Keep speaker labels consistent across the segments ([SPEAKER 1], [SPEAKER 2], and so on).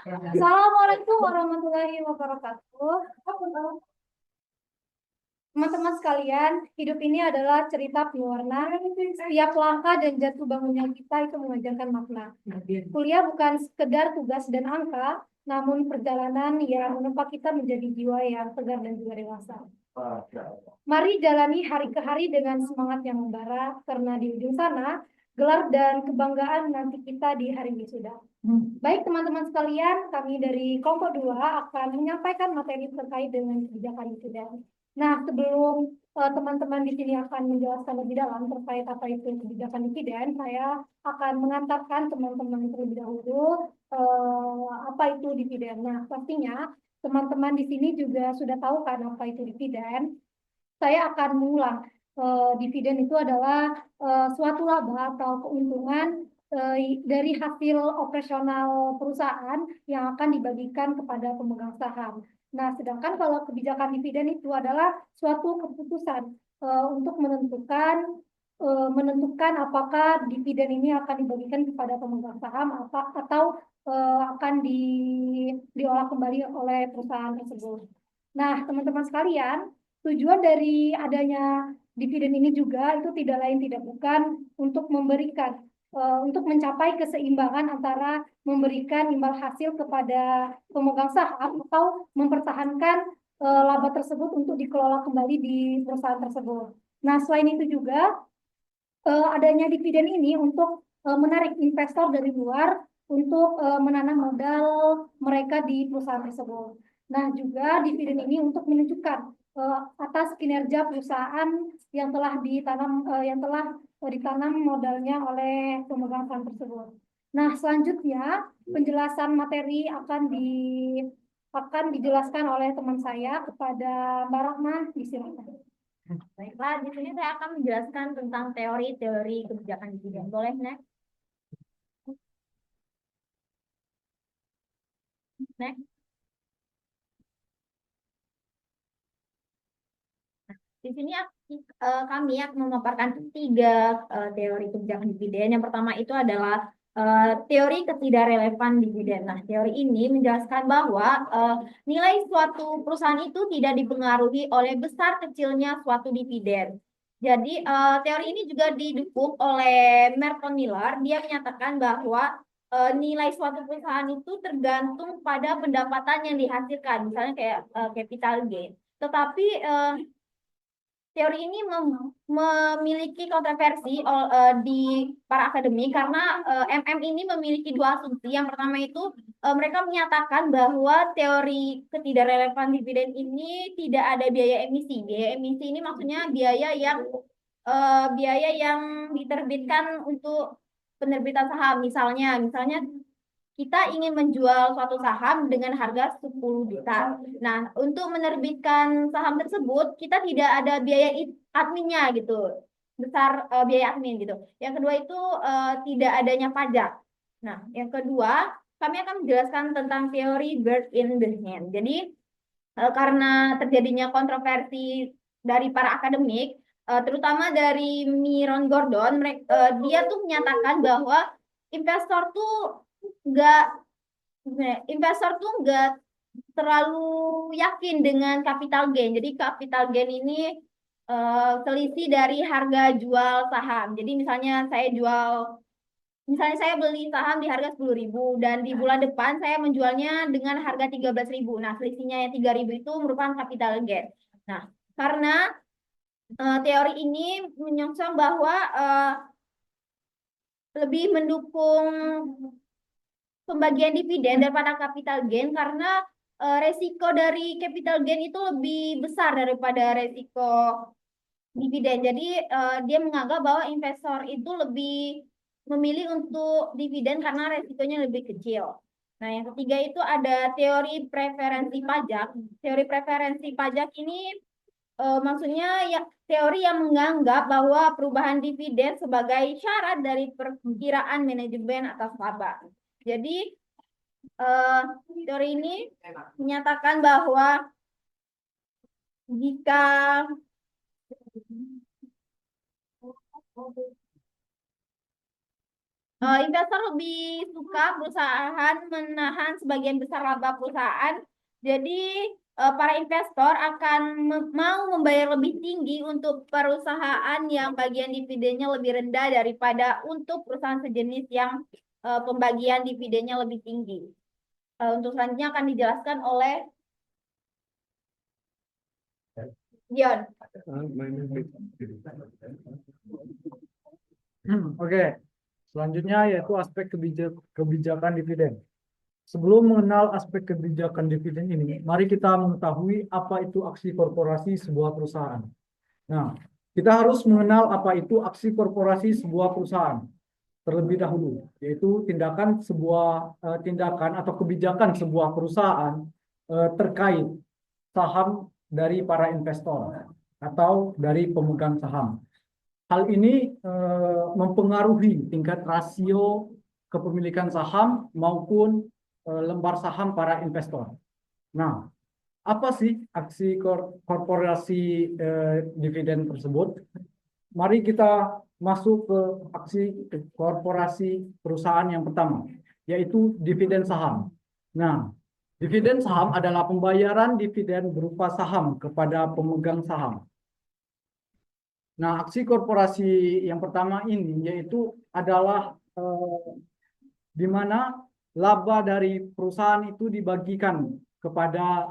[SPEAKER 1] Assalamualaikum warahmatullahi wabarakatuh. Teman-teman sekalian, hidup ini adalah cerita pewarna. Setiap langkah dan jatuh bangunnya kita itu mengajarkan makna. Kuliah bukan sekedar tugas dan angka, namun perjalanan yang menempa kita menjadi jiwa yang tegar dan juga dewasa. Mari jalani hari ke hari dengan semangat yang membara, karena di ujung sana, gelar dan kebanggaan nanti kita di hari wisuda. Baik teman-teman sekalian, kami dari kelompok 2 akan menyampaikan materi terkait dengan kebijakan dividen. Nah, sebelum teman-teman di sini akan menjelaskan lebih dalam terkait apa itu kebijakan dividen, saya akan mengantarkan teman-teman terlebih dahulu apa itu dividen. Nah, pastinya teman-teman di sini juga sudah tahu kan apa itu dividen. Saya akan mengulang. Dividen itu adalah suatu laba atau keuntungan dari hasil operasional perusahaan yang akan dibagikan kepada pemegang saham. Nah, sedangkan kalau kebijakan dividen itu adalah suatu keputusan untuk menentukan apakah dividen ini akan dibagikan kepada pemegang saham atau akan diolah kembali oleh perusahaan tersebut. Nah, teman-teman sekalian, tujuan dari adanya dividen ini juga itu tidak lain tidak bukan untuk untuk mencapai keseimbangan antara memberikan imbal hasil kepada pemegang saham atau mempertahankan laba tersebut untuk dikelola kembali di perusahaan tersebut. Nah, selain itu juga adanya dividen ini untuk menarik investor dari luar untuk menanam modal mereka di perusahaan tersebut. Nah, juga dividen ini untuk menunjukkan atas kinerja perusahaan yang telah ditanam modalnya oleh pemegang saham tersebut. Nah, selanjutnya penjelasan materi akan dijelaskan oleh teman saya kepada Mbak Rahma. Disilakan.
[SPEAKER 2] Baiklah, di sini saya akan menjelaskan tentang teori-teori kebijakan dividen. Boleh, Nek? Nek? Di sini kami akan memaparkan tiga teori kebijakan dividen. Yang pertama itu adalah teori ketidakrelevan dividen. Nah, teori ini menjelaskan bahwa nilai suatu perusahaan itu tidak dipengaruhi oleh besar kecilnya suatu dividen. Jadi, teori ini juga didukung oleh Merton Miller. Dia menyatakan bahwa nilai suatu perusahaan itu tergantung pada pendapatan yang dihasilkan, misalnya kayak capital gain. Tetapi teori ini memiliki kontroversi di para akademik karena MM ini memiliki dua asumsi. Yang pertama itu mereka menyatakan bahwa teori ketidakrelevan dividen ini tidak ada biaya emisi. Biaya emisi ini maksudnya biaya yang diterbitkan untuk penerbitan saham. Misalnya kita ingin menjual suatu saham dengan harga 10 juta. Nah, untuk menerbitkan saham tersebut, kita tidak ada biaya adminnya gitu. Besar biaya admin gitu. Yang kedua itu tidak adanya pajak. Nah, yang kedua, kami akan menjelaskan tentang teori bird in the hand. Jadi, karena terjadinya kontroversi dari para akademik, terutama dari Miron Gordon, dia tuh menyatakan bahwa investor tuh nggak nggak terlalu yakin dengan capital gain. Jadi capital gain ini selisih dari harga jual saham. Jadi misalnya saya beli saham di harga 10.000 dan di bulan depan saya menjualnya dengan harga 13.000. Nah, selisihnya yang 3.000 itu merupakan capital gain. Nah, karena teori ini menyongsong bahwa lebih mendukung pembagian dividen daripada capital gain karena resiko dari capital gain itu lebih besar daripada resiko dividen. Jadi dia menganggap bahwa investor itu lebih memilih untuk dividen karena resikonya lebih kecil. Nah, yang ketiga itu ada teori preferensi pajak. Teori preferensi pajak ini maksudnya ya teori yang menganggap bahwa perubahan dividen sebagai syarat dari perkiraan manajemen atas laba. Jadi teori ini menyatakan bahwa jika Investor lebih suka perusahaan menahan sebagian besar laba perusahaan. Jadi para investor akan mau membayar lebih tinggi untuk perusahaan yang bagian dividennya lebih rendah daripada untuk perusahaan sejenis yang pembagian dividennya lebih tinggi. Untuk selanjutnya akan dijelaskan oleh Dion.
[SPEAKER 3] Oke, selanjutnya yaitu aspek kebijakan dividen. Sebelum mengenal aspek kebijakan dividen ini, mari kita mengetahui apa itu aksi korporasi sebuah perusahaan. Nah, kita harus mengenal apa itu aksi korporasi sebuah perusahaan terlebih dahulu, yaitu tindakan atau kebijakan sebuah perusahaan terkait saham dari para investor atau dari pemegang saham. Hal ini mempengaruhi tingkat rasio kepemilikan saham maupun lembar saham para investor. Nah, apa sih aksi korporasi dividen tersebut? Mari kita masuk ke aksi korporasi perusahaan yang pertama, yaitu dividen saham. Nah, dividen saham adalah pembayaran dividen berupa saham kepada pemegang saham. Nah, aksi korporasi yang pertama ini yaitu adalah di mana laba dari perusahaan itu dibagikan kepada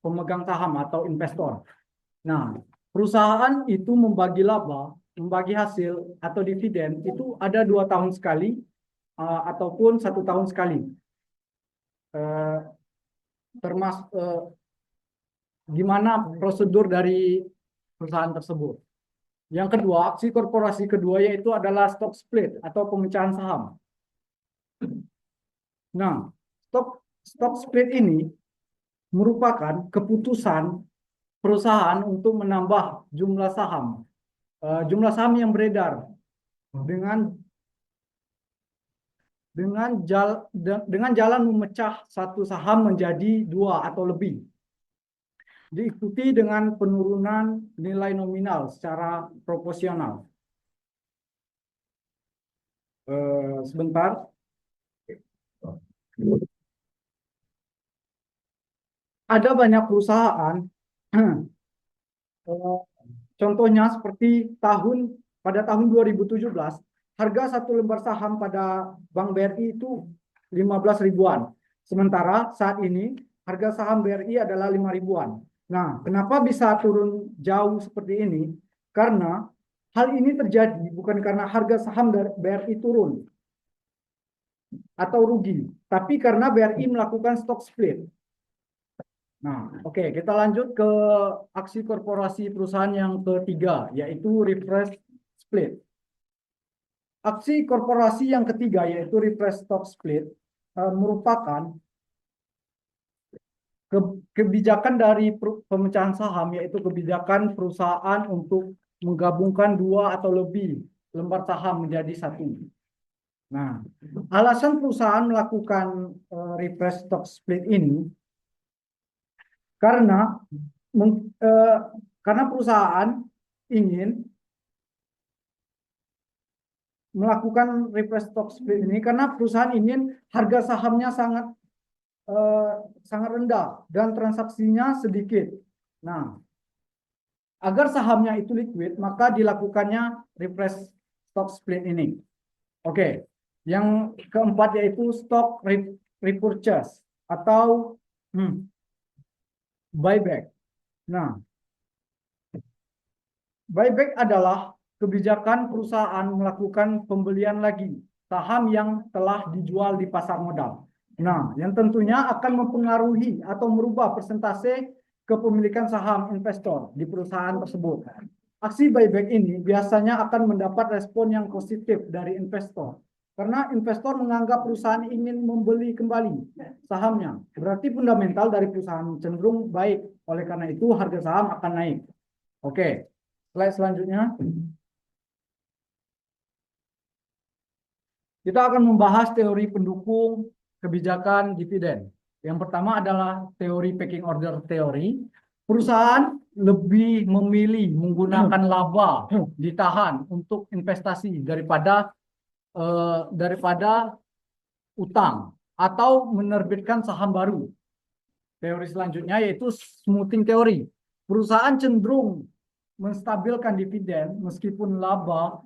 [SPEAKER 3] pemegang saham atau investor. Nah, perusahaan itu membagi laba, membagi hasil atau dividen itu ada 2 tahun sekali ataupun 1 tahun sekali. Termasuk gimana prosedur dari perusahaan tersebut. Yang kedua, aksi korporasi kedua yaitu adalah stock split atau pemecahan saham. Nah, stock split ini merupakan keputusan perusahaan untuk menambah jumlah saham yang beredar dengan jalan memecah satu saham menjadi 2 atau lebih, diikuti dengan penurunan nilai nominal secara proporsional. Sebentar. Ada banyak perusahaan, contohnya seperti pada tahun 2017, harga satu lembar saham pada Bank BRI itu 15 ribuan. Sementara saat ini harga saham BRI adalah 5 ribuan. Nah, kenapa bisa turun jauh seperti ini? Karena hal ini terjadi bukan karena harga saham BRI turun atau rugi, tapi karena BRI melakukan stock split. Nah, oke, kita lanjut ke aksi korporasi perusahaan yang ketiga, yaitu reverse split. Aksi korporasi yang ketiga, yaitu reverse stock split, merupakan kebijakan dari pemecahan saham, yaitu kebijakan perusahaan untuk menggabungkan 2 atau lebih lembar saham menjadi satu. Nah, alasan perusahaan melakukan reverse stock split ini karena perusahaan ingin melakukan reverse stock split ini karena perusahaan ingin harga sahamnya sangat rendah dan transaksinya sedikit. Nah, agar sahamnya itu liquid, maka dilakukannya reverse stock split ini. Oke, yang keempat yaitu stock repurchase atau buyback. Nah, buyback adalah kebijakan perusahaan melakukan pembelian lagi saham yang telah dijual di pasar modal. Nah, yang tentunya akan mempengaruhi atau merubah persentase kepemilikan saham investor di perusahaan tersebut. Aksi buyback ini biasanya akan mendapat respon yang positif dari investor. Karena investor menganggap perusahaan ingin membeli kembali sahamnya. Berarti fundamental dari perusahaan cenderung baik. Oleh karena itu harga saham akan naik. Oke, slide selanjutnya. Kita akan membahas teori pendukung kebijakan dividen. Yang pertama adalah teori pecking order teori. Perusahaan lebih memilih menggunakan laba ditahan untuk investasi daripada daripada utang atau menerbitkan saham baru. Teori selanjutnya yaitu smoothing teori. Perusahaan cenderung menstabilkan dividen meskipun laba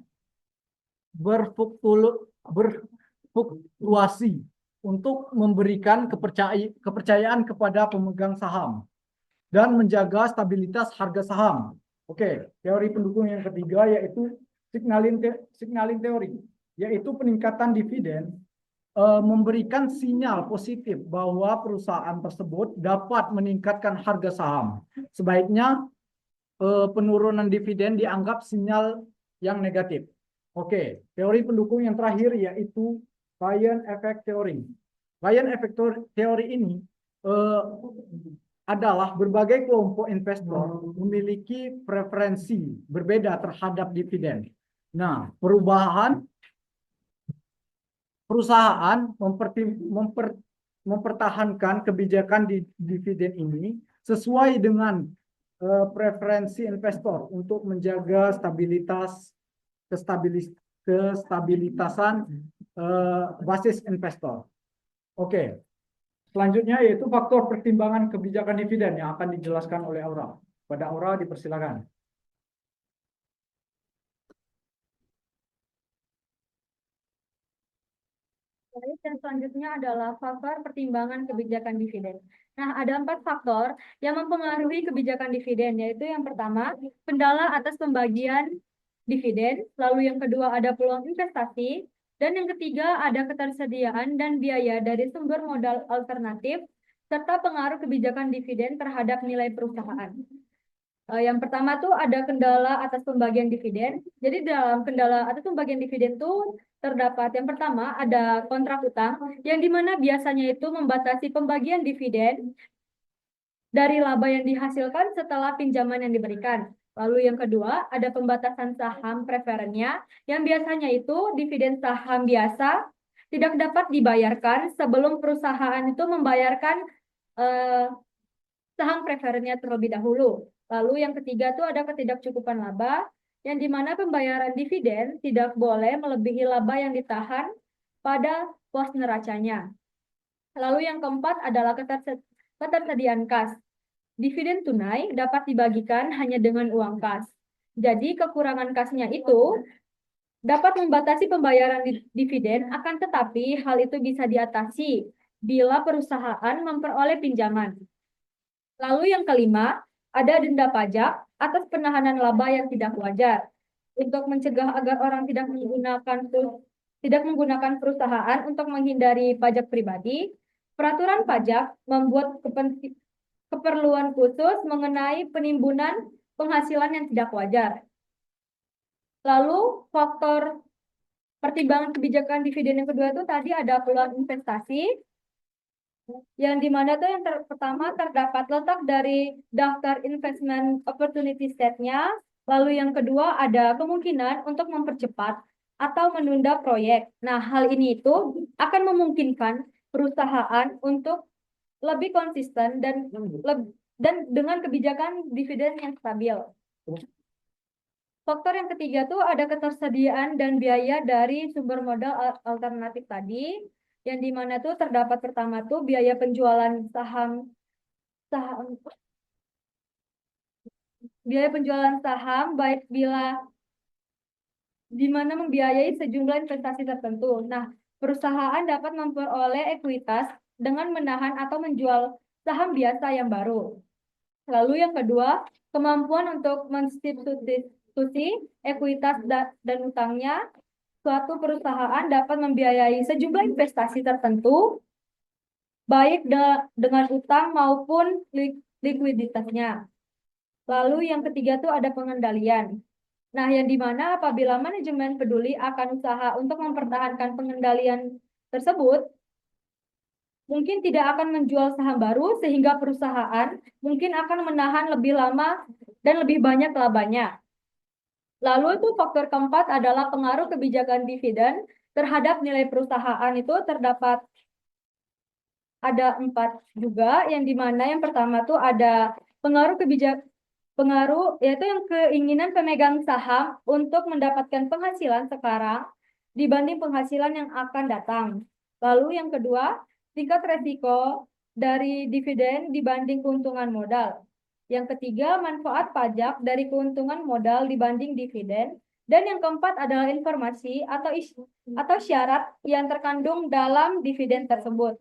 [SPEAKER 3] berfluktuasi untuk memberikan kepercayaan kepada pemegang saham dan menjaga stabilitas harga saham. Oke, teori pendukung yang ketiga yaitu signaling teori, yaitu peningkatan dividen memberikan sinyal positif bahwa perusahaan tersebut dapat meningkatkan harga saham. Sebaiknya penurunan dividen dianggap sinyal yang negatif. Oke, teori pendukung yang terakhir yaitu Ryan Effect Theory. Ryan Effect Theory ini adalah berbagai kelompok investor memiliki preferensi berbeda terhadap dividen. Nah, perusahaan mempertahankan kebijakan dividen ini sesuai dengan preferensi investor untuk menjaga kestabilitasan basis investor. Oke, selanjutnya yaitu faktor pertimbangan kebijakan dividen yang akan dijelaskan oleh Aura. Pada Aura dipersilakan.
[SPEAKER 2] Dan selanjutnya adalah faktor pertimbangan kebijakan dividen. Nah, ada 4 faktor yang mempengaruhi kebijakan dividen, yaitu yang pertama, kendala atas pembagian dividen, lalu yang kedua ada peluang investasi, dan yang ketiga ada ketersediaan dan biaya dari sumber modal alternatif, serta pengaruh kebijakan dividen terhadap nilai perusahaan. Yang pertama tuh ada kendala atas pembagian dividen. Jadi dalam kendala atas pembagian dividen tuh terdapat yang pertama ada kontrak utang yang dimana biasanya itu membatasi pembagian dividen dari laba yang dihasilkan setelah pinjaman yang diberikan. Lalu yang kedua ada pembatasan saham preferennya yang biasanya itu dividen saham biasa tidak dapat dibayarkan sebelum perusahaan itu membayarkan saham preferennya terlebih dahulu. Lalu yang ketiga itu ada ketidakcukupan laba, yang dimana pembayaran dividen tidak boleh melebihi laba yang ditahan pada pos neracanya. Lalu yang keempat adalah ketersediaan kas. Dividen tunai dapat dibagikan hanya dengan uang kas. Jadi kekurangan kasnya itu dapat membatasi pembayaran dividen, akan tetapi hal itu bisa diatasi bila perusahaan memperoleh pinjaman. Lalu yang kelima, ada denda pajak atas penahanan laba yang tidak wajar. Untuk mencegah agar orang tidak menggunakan perusahaan untuk menghindari pajak pribadi, peraturan pajak membuat keperluan khusus mengenai penimbunan penghasilan yang tidak wajar. Lalu faktor pertimbangan kebijakan dividen yang kedua itu tadi ada peluang investasi, yang dimana tuh yang pertama terdapat letak dari daftar investment opportunity set-nya, lalu yang kedua ada kemungkinan untuk mempercepat atau menunda proyek. Nah, hal ini itu akan memungkinkan perusahaan untuk lebih konsisten dan dengan kebijakan dividen yang stabil. Faktor yang ketiga tuh ada ketersediaan dan biaya dari sumber modal alternatif tadi, yang dimana tuh terdapat pertama tuh biaya penjualan saham baik bila dimana membiayai sejumlah investasi tertentu. Nah, perusahaan dapat memperoleh ekuitas dengan menahan atau menjual saham biasa yang baru. Lalu yang kedua, kemampuan untuk mensubstitusi ekuitas dan utangnya. Suatu perusahaan dapat membiayai sejumlah investasi tertentu, baik dengan utang maupun likuiditasnya. Lalu yang ketiga itu ada pengendalian. Nah, yang dimana apabila manajemen peduli akan usaha untuk mempertahankan pengendalian tersebut, mungkin tidak akan menjual saham baru sehingga perusahaan mungkin akan menahan lebih lama dan lebih banyak labanya. Lalu itu faktor keempat adalah pengaruh kebijakan dividen terhadap nilai perusahaan. Itu terdapat ada 4 juga, yang dimana yang pertama tuh ada pengaruh yaitu yang keinginan pemegang saham untuk mendapatkan penghasilan sekarang
[SPEAKER 4] dibanding penghasilan yang akan datang. Lalu yang kedua, tingkat resiko dari dividen dibanding keuntungan modal. Yang ketiga, manfaat pajak dari keuntungan modal dibanding dividen. Dan yang keempat adalah informasi atau syarat yang terkandung dalam dividen tersebut.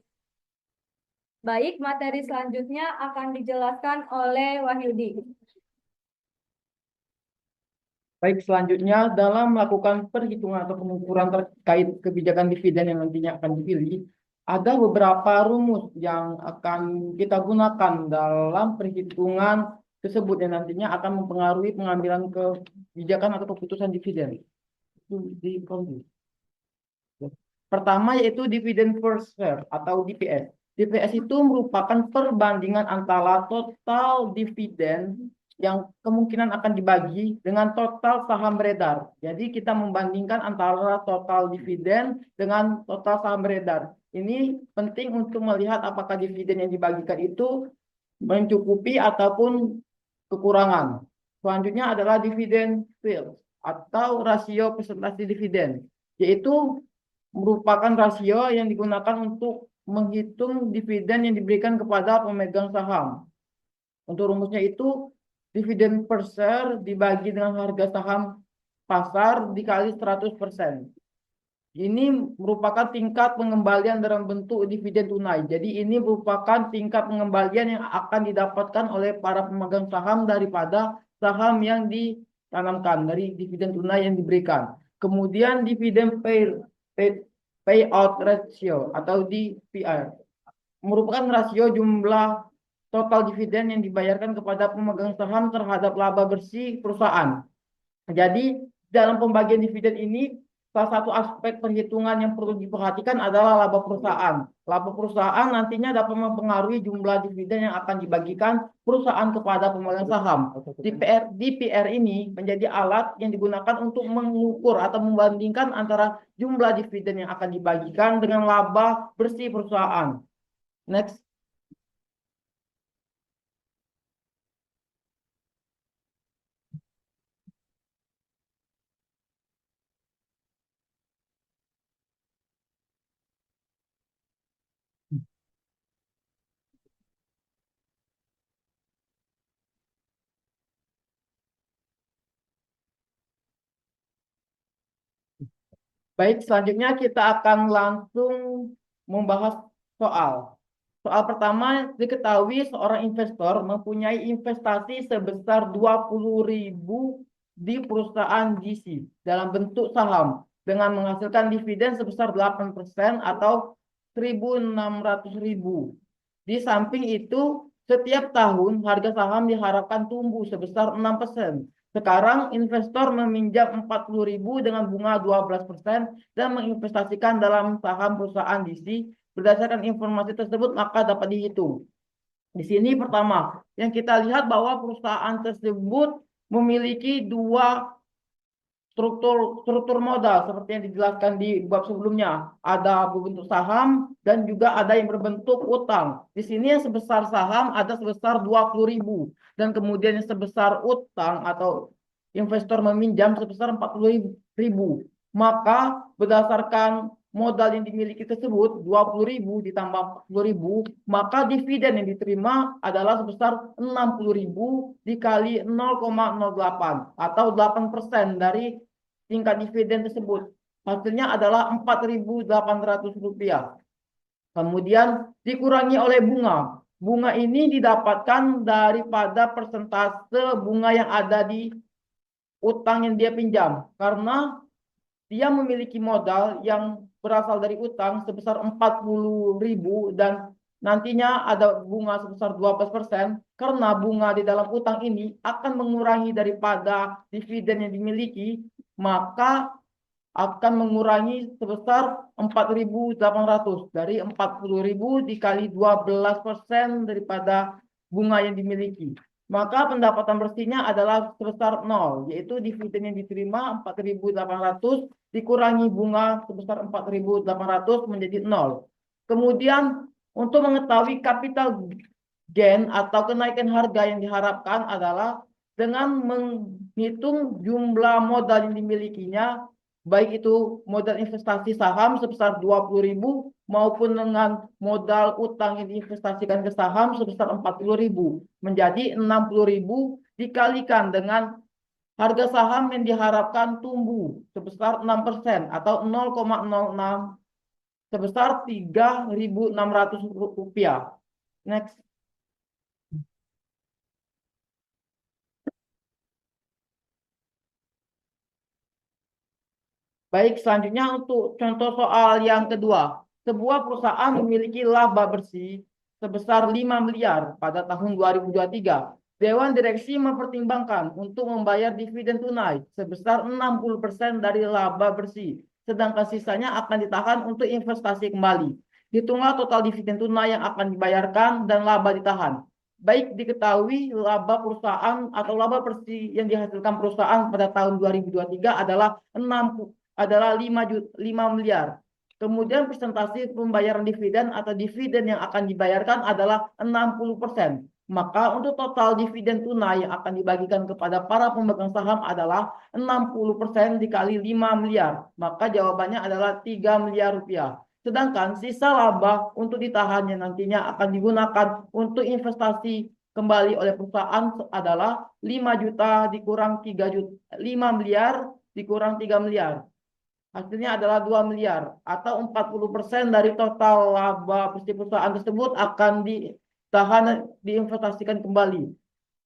[SPEAKER 4] Baik, materi selanjutnya akan dijelaskan oleh Wahyudi.
[SPEAKER 5] Baik, selanjutnya dalam melakukan perhitungan atau pengukuran terkait kebijakan dividen yang nantinya akan dipilih, ada beberapa rumus yang akan kita gunakan dalam perhitungan tersebut yang nantinya akan mempengaruhi pengambilan kebijakan atau keputusan dividen. Itu di Congress. Pertama yaitu dividen per share atau DPS. DPS itu merupakan perbandingan antara total dividen yang kemungkinan akan dibagi dengan total saham beredar. Jadi kita membandingkan antara total dividen dengan total saham beredar. Ini penting untuk melihat apakah dividen yang dibagikan itu mencukupi ataupun kekurangan. Selanjutnya adalah dividen yield atau rasio presentasi dividen, yaitu merupakan rasio yang digunakan untuk menghitung dividen yang diberikan kepada pemegang saham. Untuk rumusnya itu dividen per share dibagi dengan harga saham pasar dikali 100%. Ini merupakan tingkat pengembalian dalam bentuk dividen tunai. Jadi ini merupakan tingkat pengembalian yang akan didapatkan oleh para pemegang saham daripada saham yang ditanamkan dari dividen tunai yang diberikan. Kemudian dividen payout ratio atau DPR merupakan rasio jumlah total dividen yang dibayarkan kepada pemegang saham terhadap laba bersih perusahaan. Jadi dalam pembagian dividen ini salah satu aspek perhitungan yang perlu diperhatikan adalah laba perusahaan. Laba perusahaan nantinya dapat mempengaruhi jumlah dividen yang akan dibagikan perusahaan kepada pemegang saham. DPR ini menjadi alat yang digunakan untuk mengukur atau membandingkan antara jumlah dividen yang akan dibagikan dengan laba bersih perusahaan. Next. Baik, selanjutnya kita akan langsung membahas soal. Soal pertama, diketahui seorang investor mempunyai investasi sebesar 20.000 di perusahaan GC dalam bentuk saham dengan menghasilkan dividen sebesar 8% atau 1.600.000. Di samping itu, setiap tahun harga saham diharapkan tumbuh sebesar 6%. Sekarang investor meminjam 40.000 dengan bunga 12% dan menginvestasikan dalam saham perusahaan DC. Berdasarkan informasi tersebut maka dapat dihitung. Di sini pertama, yang kita lihat bahwa perusahaan tersebut memiliki dua struktur modal seperti yang dijelaskan di bab sebelumnya. Ada berbentuk saham dan juga ada yang berbentuk utang. Di sini yang sebesar saham ada sebesar 20.000 dan kemudian yang sebesar utang atau investor meminjam sebesar 40.000. Maka berdasarkan modal yang dimiliki tersebut 20.000 ditambah 40.000, maka dividen yang diterima adalah sebesar 60.000 dikali 0,08 atau 8% dari tingkat dividen tersebut. Hasilnya adalah Rp4.800. Kemudian dikurangi oleh bunga. Bunga ini didapatkan daripada persentase bunga yang ada di utang yang dia pinjam. Karena dia memiliki modal yang berasal dari utang sebesar 40.000 dan nantinya ada bunga sebesar 12%, karena bunga di dalam utang ini akan mengurangi daripada dividen yang dimiliki, maka akan mengurangi sebesar 4.800 dari 40.000 dikali 12% daripada bunga yang dimiliki. Maka pendapatan bersihnya adalah sebesar 0, yaitu dividen yang diterima 4.800 dikurangi bunga sebesar 4.800 menjadi 0. Kemudian untuk mengetahui capital gain atau kenaikan harga yang diharapkan adalah dengan menghitung jumlah modal yang dimilikinya baik itu modal investasi saham sebesar 20.000 maupun dengan modal utang yang diinvestasikan ke saham sebesar 40.000, menjadi 60.000 dikalikan dengan harga saham yang diharapkan tumbuh sebesar 6% atau 0,06 sebesar Rp3.600. Next. Baik, selanjutnya untuk contoh soal yang kedua. Sebuah perusahaan memiliki laba bersih sebesar 5 miliar pada tahun 2023. Dewan Direksi mempertimbangkan untuk membayar dividen tunai sebesar 60% dari laba bersih, sedangkan sisanya akan ditahan untuk investasi kembali. Hitunglah total dividen tunai yang akan dibayarkan dan laba ditahan. Baik diketahui laba perusahaan atau laba bersih yang dihasilkan perusahaan pada tahun 2023 adalah 5 miliar. Kemudian presentasi pembayaran dividen atau dividen yang akan dibayarkan adalah 60%. Maka untuk total dividen tunai yang akan dibagikan kepada para pemegang saham adalah 60% dikali 5 miliar. Maka jawabannya adalah 3 miliar rupiah. Sedangkan sisa laba untuk ditahan yang nantinya akan digunakan untuk investasi kembali oleh perusahaan adalah 5 juta dikurang 3 juta, 5 miliar dikurang 3 miliar. Hasilnya adalah 2 miliar atau 40% dari total laba bersih perusahaan tersebut akan ditahan diinvestasikan kembali.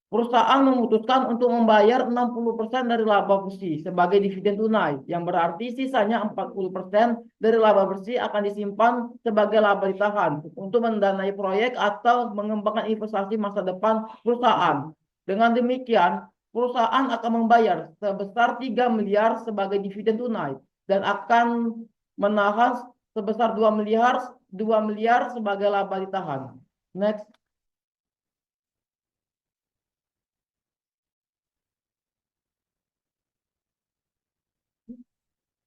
[SPEAKER 5] Perusahaan memutuskan untuk membayar 60% dari laba bersih sebagai dividen tunai, yang berarti sisanya 40% dari laba bersih akan disimpan sebagai laba ditahan untuk mendanai proyek atau mengembangkan investasi masa depan perusahaan. Dengan demikian, perusahaan akan membayar sebesar 3 miliar sebagai dividen tunai dan akan menahan sebesar 2 miliar sebagai laba ditahan. Next.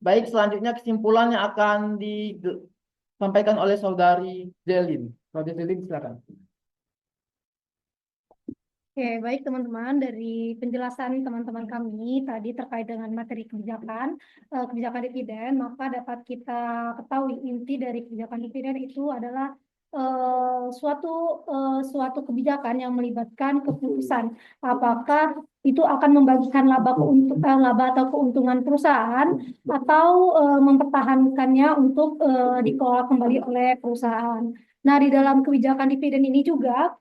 [SPEAKER 5] Baik, selanjutnya kesimpulannya akan disampaikan oleh Saudari Zelin. Saudari Zelin, silakan.
[SPEAKER 1] Oke, baik teman-teman, dari penjelasan teman-teman kami tadi terkait dengan materi kebijakan dividen, maka dapat kita ketahui inti dari kebijakan dividen itu adalah suatu kebijakan yang melibatkan keputusan apakah itu akan membagikan laba atau keuntungan perusahaan atau mempertahankannya untuk dikelola kembali oleh perusahaan. Nah, di dalam kebijakan dividen ini juga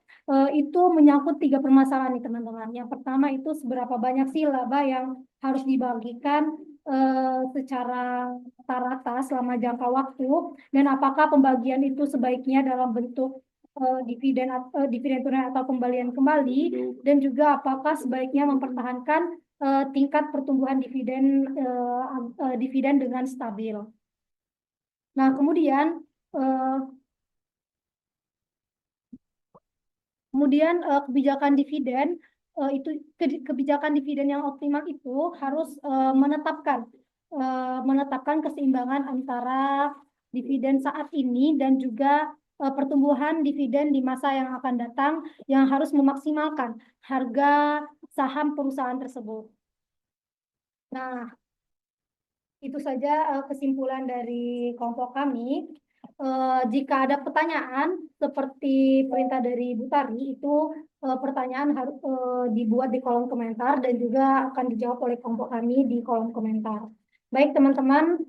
[SPEAKER 1] itu menyangkut 3 permasalahan nih teman-teman. Yang pertama itu seberapa banyak sih laba yang harus dibagikan secara rata-rata selama jangka waktu, dan apakah pembagian itu sebaiknya dalam bentuk dividen tunai atau kembalian kembali, dan juga apakah sebaiknya mempertahankan tingkat pertumbuhan dividen dengan stabil. Nah, kemudian kebijakan dividen kebijakan dividen yang optimal itu harus menetapkan keseimbangan antara dividen saat ini dan juga pertumbuhan dividen di masa yang akan datang, yang harus memaksimalkan harga saham perusahaan tersebut. Nah, itu saja kesimpulan dari kelompok kami. Jika ada pertanyaan seperti perintah dari Bu Tari, itu pertanyaan harus dibuat di kolom komentar dan juga akan dijawab oleh kelompok kami di kolom komentar. Baik teman-teman,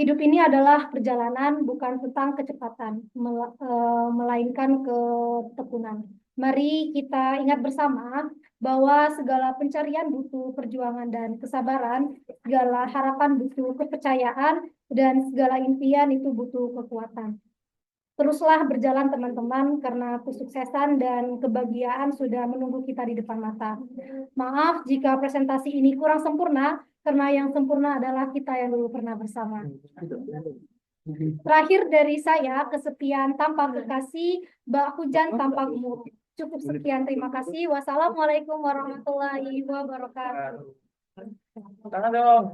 [SPEAKER 1] hidup ini adalah perjalanan bukan tentang kecepatan, melainkan ketekunan. Mari kita ingat bersama bahwa segala pencarian butuh perjuangan dan kesabaran, segala harapan butuh kepercayaan, dan segala impian itu butuh kekuatan. Teruslah berjalan teman-teman, karena kesuksesan dan kebahagiaan sudah menunggu kita di depan mata. Maaf jika presentasi ini kurang sempurna, karena yang sempurna adalah kita yang dulu pernah bersama. Terakhir dari saya, kesepian tanpa kekasih, bak hujan tanpa gemuruh. Cukup sekian, terima kasih. Wassalamualaikum warahmatullahi wabarakatuh.
[SPEAKER 5] Tangan dong.